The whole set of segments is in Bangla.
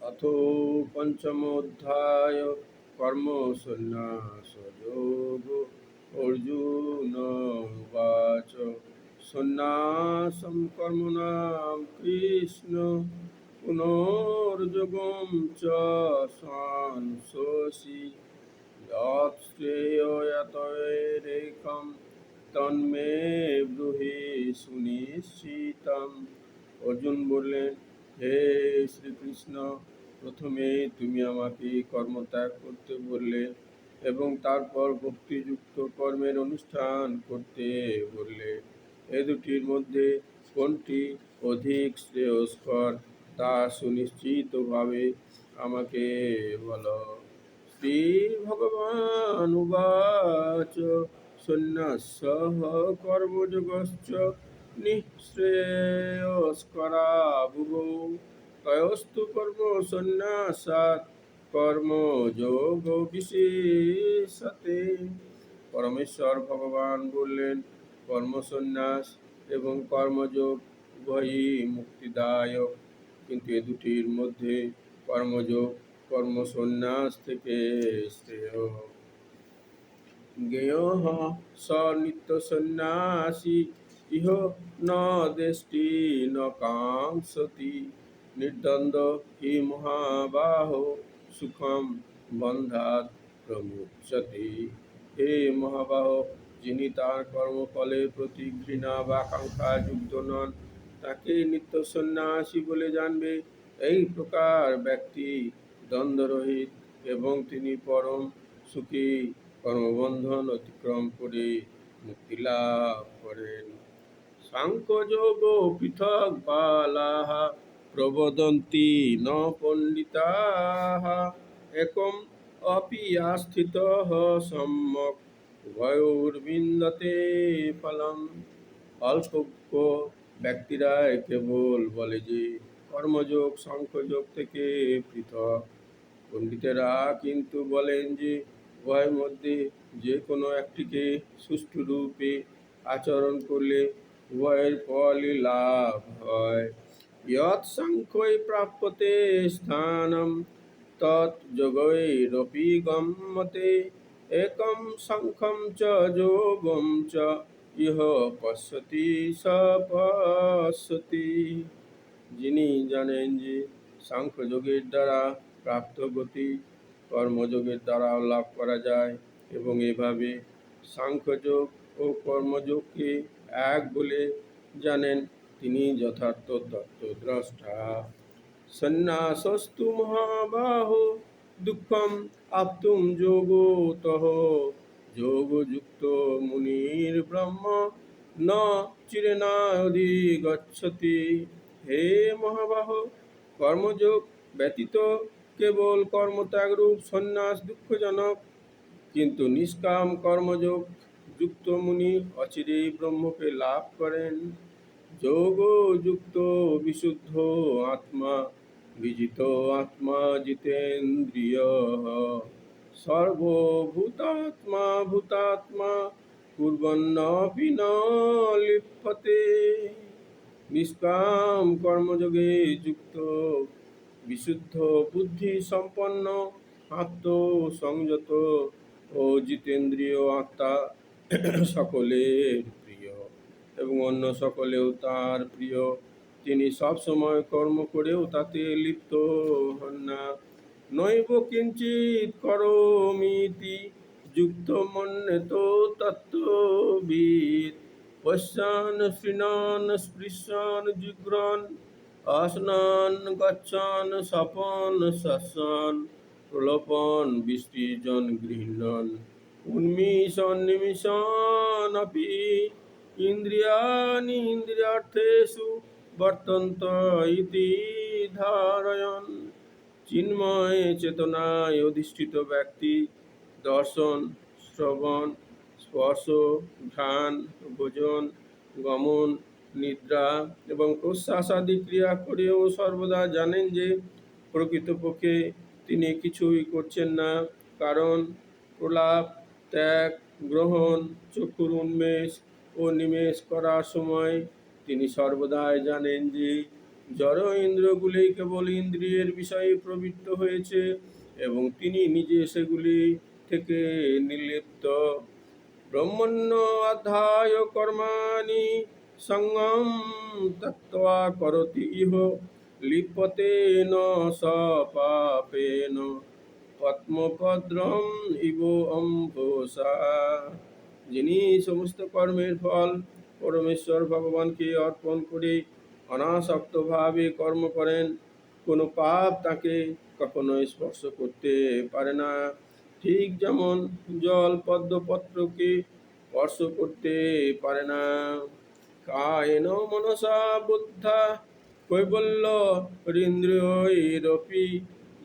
अथ पंचमोऽध्याय कर्मसन्न्यासयोगो अर्जुन उवाच सन्न्यासं कर्मणां कृष्ण पुनर्योगं च सांससि यत् श्रेयोयतैरेकं तन्मे ब्रूहि সুনিশ্চিতম। অর্জুন বললেন, হে শ্রীকৃষ্ণ, প্রথমে তুমি আমাকে কর্মত্যাগ করতে বললে এবং তারপর ভক্তিযুক্ত কর্মের অনুষ্ঠান করতে বললে। এ দুটির মধ্যে কোনটি অধিক শ্রেয়স্কর তা সুনিশ্চিতভাবে আমাকে বলো। শ্রী ভগবান উবাচ সন্ন্যাসঃ কর্মযোগশ্চ নিঃশ্রেয়স্করা বুভৌ তয়োস্তু কর্ম সন্ন্যাসাৎ কর্মযোগ বিশেষতে। পরমেশ্বর ভগবান বললেন, কর্মসন্ন্যাস এবং কর্মযোগ উভয়ই মুক্তিদায়ক, কিন্তু এ দুটির মধ্যে কর্মযোগ কর্মসন্ন্যাস থেকে শ্রেয়। জ্ঞেয়ঃ স নিত্যসন্ন্যাসী ইহ ন দ্বেষ্টি ন কাঙ্ক্ষতি নির্দ্বন্দ্ব হি মহাবাহো সুখম বন্ধাৎ প্রমুচ্যতে। হে মহাবাহো, যিনি তার কর্মফলের প্রতি ঘৃণা বা আকাঙ্ক্ষা যুক্ত নন তাকে নিত্য সন্ন্যাসী বলে জানবে। এই প্রকার ব্যক্তি দ্বন্দ্বরহিত এবং তিনি পরম সুখী কর্মবন্ধন অতিক্রম করে মুক্তি লাভ করেন। সাংখ্যযোগ পৃথক বালাঃ প্রবদন্তি ন পণ্ডিতাঃ একম অপি আস্থিতঃ সম্যক উভয়োর্বিন্দতে ফলম। অল্পজ্ঞ ব্যক্তিরা কেবল বলে যে কর্মযোগ সাংখ্যযোগ থেকে পৃথক। পণ্ডিতেরা কিন্তু বলেন যে উভয়ের মধ্যে যে কোনো একটিকে সুষ্ঠুরূপে আচরণ করলে উভয়ের ফলই লাভ হয়। যৎ সাংখ্যৈ প্রাপ্যতে স্থানম তৎ যোগৈরপি গম্যতে একম সাংখ্যম চ যোগম চ ইহ পশ্যতি স পশ্যতি। যিনি জানেন যে সাংখ্যযোগের দ্বারা প্রাপ্ত গতি কর্মযোগের দ্বারাও লাভ করা যায় এবং এভাবে সাংখ্যযোগ ও কর্মযোগকে এক বলে জানেন, তিনি যথার্থ তত্ত্বদ্রষ্টা। সন্ন্যাসস্তু মহাবাহো দুঃখম আপ্তুম যোগতঃ যোগযুক্ত মুনির ব্রহ্ম ন চিরেনাধিগচ্ছতি। হে মহাবাহো, কর্মযোগ ব্যতীত কেবল কর্মত্যাগরূপ সন্ন্যাস দুঃখজনক, কিন্তু নিষ্কাম কর্মযোগ যুক্ত মুনি অচিরেই ব্রহ্মকে লাভ করেন। যোগ যুক্ত বিশুদ্ধ আত্মা বিজিত আত্মা জিতেন্দ্রিয় সর্বভূতাত্মা ভূতাত্মা কুর্বন্নপি ন লিপ্যতে। নিষ্কাম কর্মযোগে যুক্ত বিশুদ্ধ বুদ্ধি সম্পন্ন আত্ম সংযত ও জিতেন্দ্রিয় আত্মা সকলের প্রিয় এবং অন্য সকলেও তার প্রিয়। তিনি সবসময় কর্ম করেও তাতে লিপ্ত হন না। নৈব কিঞ্চিৎ করোমিতি যুক্ত মন্যেত তত্ত্ববিদ পশ্যান শৃণান স্পৃশান জিঘ্রান আসনান গচ্ছান স্বপন শস্যান প্রলোপন বিসৃজন গৃহ্ণান উন্মিষণ নিমিষণ অপি ইন্দ্রিয়াণি ইন্দ্রিয়ার্থেষু বর্তন্ত ইতি ধারয়ন। চিন্ময় চেতনায় অধিষ্ঠিত ব্যক্তি দর্শন, শ্রবণ, স্পর্শ, ঘ্রাণ, ভোজন, গমন, নিদ্রা এবং প্রশ্বাস আদি ক্রিয়া করেও সর্বদা জানেন যে প্রকৃতপক্ষে তিনি কিছুই করছেন না, কারণ প্রলাপ, ত্যাগ, গ্রহণ, চক্ষুর উন্মেষ ও নিমেষ করার সময় তিনি সর্বদাই জানেন যে জড় ইন্দ্রিয়গুলি কেবল ইন্দ্রিয়ের বিষয়ে প্রবৃত্ত হয়েছে এবং তিনি নিজে সেগুলি থেকে নির্লিপ্ত। ব্রহ্মণ্য অধ্যায় কর্মাণি সঙ্গম ত্যক্ত্বা করতি ইহ লিপ্যতে ন স পাপেন পদ্মপদ্রম ইব অম্ভসা। যিনি সমস্ত কর্মের ফল পরমেশ্বর ভগবানকে অর্পণ করে অনাসক্তভাবে কর্ম করেন, কোনো পাপ তাকে কখনো স্পর্শ করতে পারে না। ঠিক যেমন জল পদ্মপত্রকে স্পর্শ করতে পারে না। কায়েন মনসা বুদ্ধা কৈবল্য হৃন্দ্রিয়ৈরপি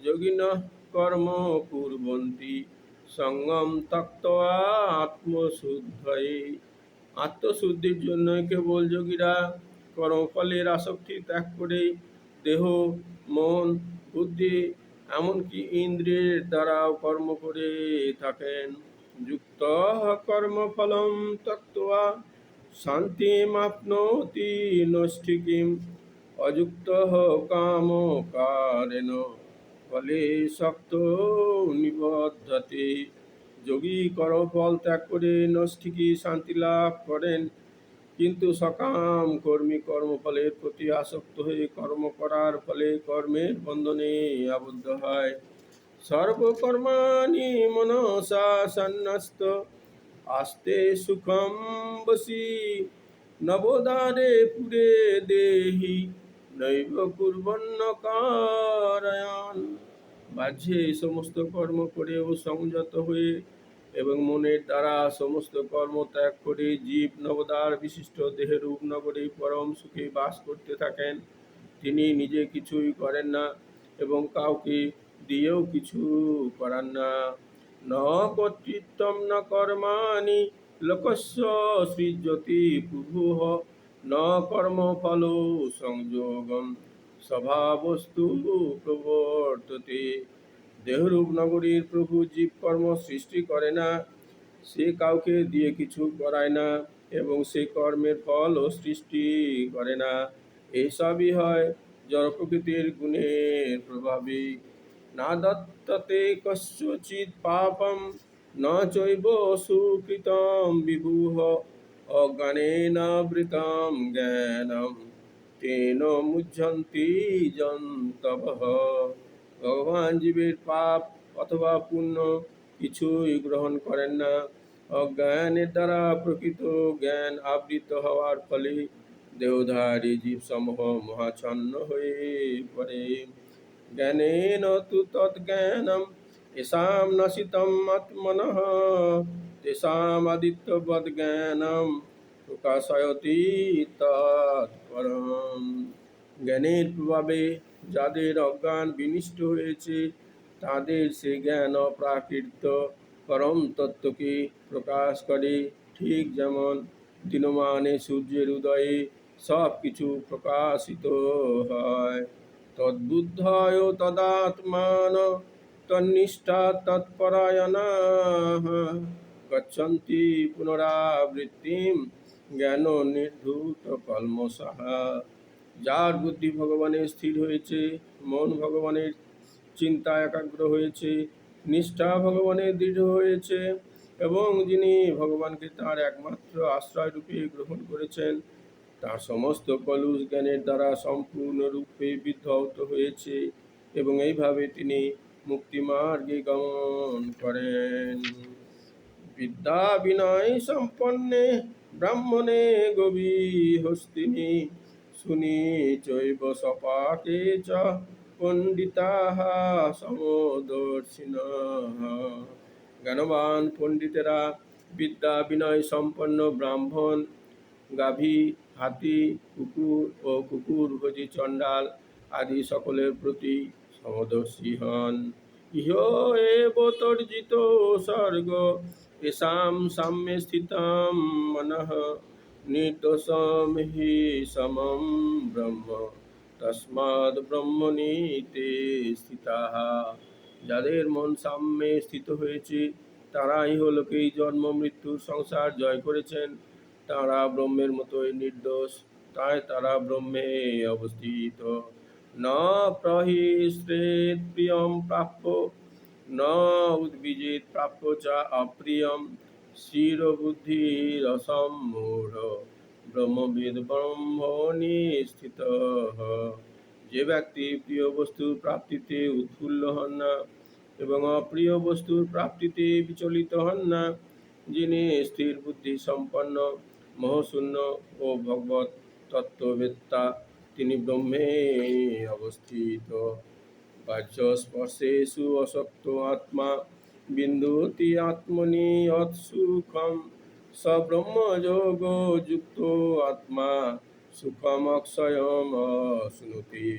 যোগিনঃ কর্ম কুর্বন্তি সঙ্গম ত্যক্ত্বা আত্মশুদ্ধয়ে। আত্মশুদ্ধির জন্য কেবল যোগীরা কর্মফলের আসক্তি ত্যাগ করে দেহ, মন, বুদ্ধি এমনকি ইন্দ্রিয়ের দ্বারাও কর্ম করে থাকেন। যুক্ত কর্মফলম ত্যক্ত্বা শান্তিমাপ্নোতি নৈষ্ঠিকীম অযুক্ত কাম কারেণ ফলে শক্ত নিবদ্ধতে। যোগী কর্মফল ত্যাগ করে নৈষ্ঠিকী শান্তি লাভ করেন, কিন্তু সকাম কর্মী কর্মফলের প্রতি আসক্ত হয়ে কর্ম করার ফলে কর্মের বন্ধনে আবদ্ধ হয়। সর্বকর্মাণি মনসা সন্ন্যস্ত আস্তে সুখম বসি নবোদারে পুরে দেহি নৈব কুর্বন্ন কারয়ান। বাহ্যে সমস্ত কর্ম করেও সংযত হয়ে এবং মনের দ্বারা সমস্ত কর্ম ত্যাগ করে জীব নবদার বিশিষ্ট দেহরূপ নগরে পরম সুখে বাস করতে থাকেন। তিনি নিজে কিছুই করেন না এবং কাউকে দিয়েও কিছু করান না। ন কর্তৃত্বম ন কর্মাণি লোকস্য সৃজতি প্রভুঃ ন কর্মফল সংযোগম স্বভাবস্তু প্রবর্ততে। দেহরূপ নগরীর প্রভু জীব কর্ম সৃষ্টি করে না, সে কাউকে দিয়ে কিছু করায় না এবং সে কর্মের ফলও সৃষ্টি করে না। এইসবই হয় জড় প্রকৃতির গুণের প্রভাবে। না দত্ততে কস্যচিৎ পাপম ন চৈব সুকৃতম বিভুঃ অজ্ঞানেন বৃতম জ্ঞানম তেন মুহ্যন্তি জন্তবঃ। ভগবান জীবের পাপ অথবা পুণ্য কিছুই গ্রহণ করেন না। অজ্ঞানের দ্বারা প্রকৃত জ্ঞান আবৃত হওয়ার ফলে দেহধারী জীবসমূহ মহাচ্ছন্ন হয়ে পড়ে। জ্ঞানেন তু তজ্জ্ঞানম येषां नशितं आत्मनः तेषाम् आदिত্যবৎ জ্ঞানম প্রকাশয়তি তৎপরম। জ্ঞানের প্রভাবে যাদের অজ্ঞান বিনষ্ট হয়েছে তাদের সে জ্ঞান অপ্রাকৃত পরম তত্ত্বকে প্রকাশ করে। ঠিক যেমন দিনমানে সূর্যের উদয়ে সব কিছু প্রকাশিত হয়। তদ্বুদ্ধয় তদাত্মান তন্নিষ্ঠা তৎপরায়ণাঃ গচ্ছন্তি পুনরাবৃত্তিম জ্ঞান নির্ধূত কল্মষাঃ। যার বুদ্ধি ভগবানে স্থির হয়েছে, মন ভগবানের চিন্তা একাগ্র হয়েছে, নিষ্ঠা ভগবানে দৃঢ় হয়েছে এবং যিনি ভগবানকে তাঁর একমাত্র আশ্রয় রূপে গ্রহণ করেছেন, তার সমস্ত কলুষ জ্ঞানের দ্বারা সম্পূর্ণরূপে বিদ্ধৌত হয়েছে এবং এইভাবে তিনি মুক্তিমার্গে গমন করেন। বিদ্যা বিনয় সম্পন্নে ব্রাহ্মণে গভীহস্তিনি শুনি চৈব সপাকে চ পণ্ডিতাঃ সমদর্শিনঃ। জ্ঞানবান পণ্ডিতেরা বিদ্যা বিনয় সম্পন্ন ব্রাহ্মণ, গাভী, হাতি, কুকুর ও কুকুরভোজী চণ্ডাল আদি সকলের প্রতি সমদর্শী হন। ইহ এব তর্জিত স্বর্গ येषां साम्ये स्थितं मनः निर्दोषं हि समं ব্রহ্ম তস্মাদ্ ব্রহ্মণি তে স্থিতাঃ। যাদের মন সাম্যে স্থিত হয়েছে তারা ইহলোকেই জন্ম মৃত্যুর সংসার জয় করেছেন। তারা ব্রহ্মের মতোই নির্দোষ তাই তারা ব্রহ্মে অবস্থিত। ন প্রহিশ্রেত প্রিয়ম প্রাপ্য, ন উদ্ভিজিত প্রাপ্য চা অপ্রিয়ম, স্থিরবুদ্ধিরসম্মূঢ় ব্রহ্মবিদ ব্রহ্মণি স্থিত। যে ব্যক্তি প্রিয় বস্তুর প্রাপ্তিতে উৎফুল্ল হন না এবং অপ্রিয় বস্তুর প্রাপ্তিতে বিচলিত হন না, যিনি স্থির বুদ্ধি সম্পন্ন, মোহশূন্য ও ভগবত তত্ত্ববেত্তা, তিনি ব্রহ্মে অবস্থিত। বাহ্যস্পর্শেষু অসক্ত আত্মা বিন্দুতি আত্মনি সুখম, স ব্রহ্মযোগ যুক্ত আত্মা সুখম অক্ষয়ম অশ্নুতি।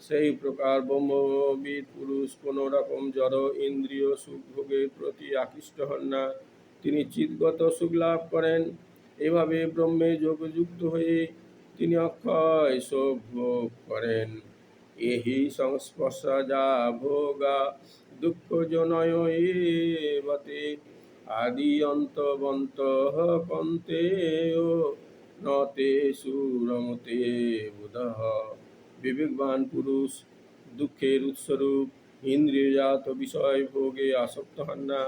সেই প্রকার ব্রহ্মবিদ পুরুষ কোনো রকম জড় ইন্দ্রিয় সুখ ভোগের প্রতি আকৃষ্ট হন না, তিনি চিৎগত সুখ লাভ করেন। এভাবে ব্রহ্মে যোগযুক্ত হয়ে তিনি অক্ষয় সুখ ভোগ করেন। এহি সংস্পর্শজা ভোগা দুঃখজনয় এবতে, আদি অন্তবন্তঃ কন্তেয় ন তেষু রমতে বুধঃ। বিবেকবান পুরুষ দুঃখের উৎসরূপ ইন্দ্রিয়জাত বিষয় ভোগে আসক্ত হন না।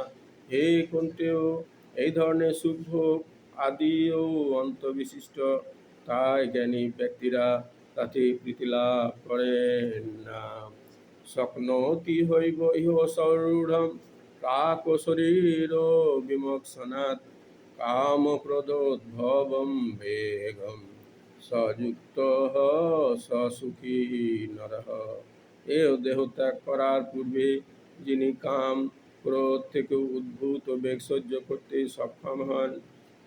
হে কন্তেয়, এই ধরনের সুখ ভোগ আদি ও অন্ত বিশিষ্ট, তাই জ্ঞানী ব্যক্তিরা তাতে প্রীতি লাভ করেন না। শক্নোতি হৈব ইহ সরূঢ়ম প্রাক শরীর বিমোক্ষণাৎ, কাম ক্রোধোদ্ভবম বেগম সযুক্ত সুখী নরঃ। এ দেহ ত্যাগ করার পূর্বে যিনি কাম ক্রোধ থেকে উদ্ভূত বেগ সহ্য করতে সক্ষম হন,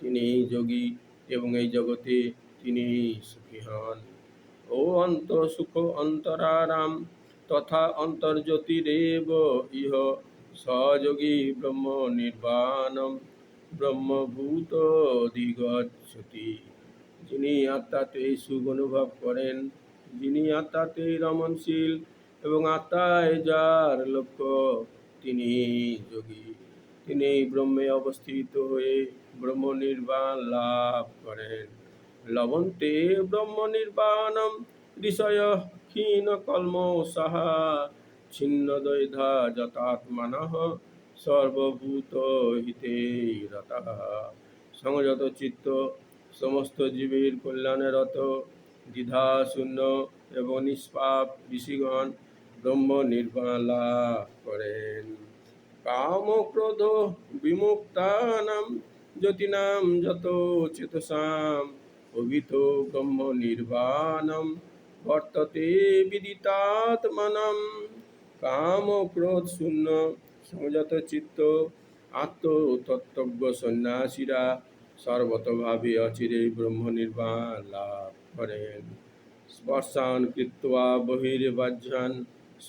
তিনি যোগী এবং এই জগতে তিনি সুখী হন। ও অন্ত সুখ অন্তরারাম তথা অন্তর্জ্যোতিরেব ইহ সযোগী ব্রহ্ম নির্বাণম ব্রহ্মভূত অধিগচ্ছতি। যিনি আত্মাতে সুখ অনুভব করেন, যিনি আত্মাতে রমণশীল এবং আত্মায় যার লক্ষ্য, তিনি যোগী। তিনি ব্রহ্মে অবস্থিত হয়ে ব্রহ্ম নির্বাণ লাভ করেন। লভন্তে ব্রহ্ম নির্বাণম ঋষয় ক্ষীণ কল্মষাঃ, ছিন্ন দ্বৈধা যতাত্মানঃ সর্বভূত হিতে রতাঃ। সংযত চিত্ত সমস্ত জীবের কল্যাণে রত, দ্বিধা শূন্য এবং নিষ্পাপ ঋষিগণ ব্রহ্ম নির্বাণ লাভ করেন। কাম ক্রোধ বিমুক্তানাম জ্যোতিনাম যত চেতসাম, অভিতো ব্রহ্ম নির্বাণম বর্ততে বিদিতাত্মনাম। কাম ক্রোধ শূন্য সংযত চিত্ত আত্মতত্ত্বজ্ঞ সন্ন্যাসীরা সর্বতভাবে অচিরে ব্রহ্ম নির্বাণ লাভ করেন। স্পর্শান কৃত্বা বহির্বাহ্যান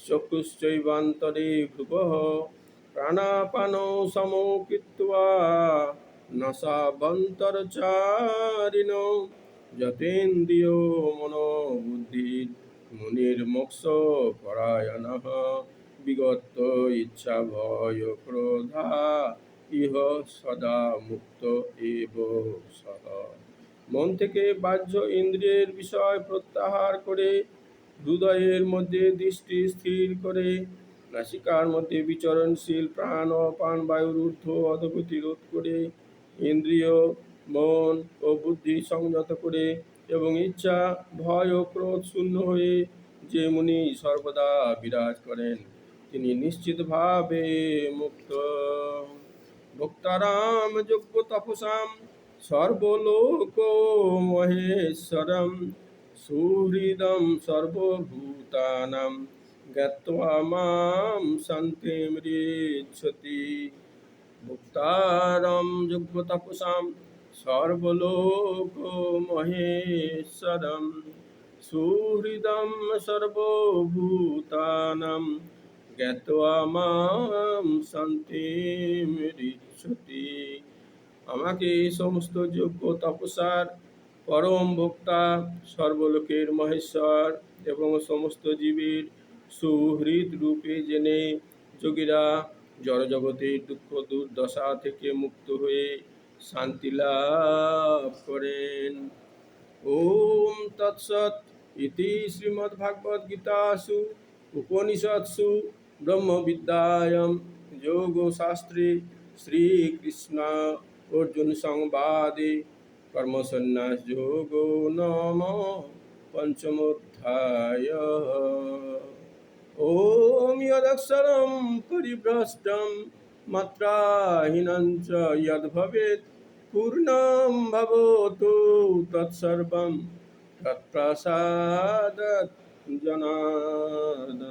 চক্ষুশ্চৈবান্তরে ভ্রুবঃ, প্রাণাপানৌ সমৌ কৃত্বা নাসাভ্যন্তরচারিণৌ, যতেন্দ্রিয় মনোবুদ্ধির মুনির্মোক্ষ পরায়ণঃ, বিগত ইচ্ছা ভয় ক্রোধা ইহ সদা মুক্ত এব সঃ। মন থেকে বাহ্য ইন্দ্রিয়ের বিষয় প্রত্যাহার করে হৃদয়ের মধ্যে দৃষ্টি স্থির করে নাসিকার মধ্যে বিচরণশীল প্রাণ ও প্রাণবায়ুর ঊর্ধ্ব অধোগতি রোধ করে ইন্দ্রিয় মন ও বুদ্ধি সংযত করে এবং ইচ্ছা ভয় ও ক্রোধ শূন্য হয়ে যে মুনি সর্বদা বিরাজ করেন, তিনি নিশ্চিতভাবে মুক্ত। ভোক্তারাম যোগ্য তপসাম সর্বলোক মহেশ্বরম, সুহৃদম সর্বভূতানাম জ্ঞাত্বা মাম শান্তিমৃচ্ছতি। ভোক্তারম যোগ্য তপসাম সর্বলোক মহেশ্বরম, সুহৃদম সর্বভূতানাম জ্ঞাত্বা মাম শান্তিমৃচ্ছতি। আমাকে সমস্ত যোগ্য তপস্যার পরম ভোক্তা, সর্বলোকের মহেশ্বর এবং সমস্ত জীবের সুহৃদ রূপে জেনে যোগীরা জড়জগতের দুঃখ দুর্দশা থেকে মুক্ত হয়ে শান্তি লাভ করেন। ॐ तत्सत् इति श्रीमद्भगवद्गीतासु उपनिषत्सु ब्रह्मविद्यायां योगशास्त्रे श्रीकृष्ण अर्जुन संवादे कर्मसन्न्यासयोगो नाम पञ्चमोऽध्यायः। ॐ यदक्षरं परिभ्रष्टं मात्राहीनं च यद्भवेत् पूर्णं भवतु तत्सर्वं तत्प्रसादात् जनार्दन।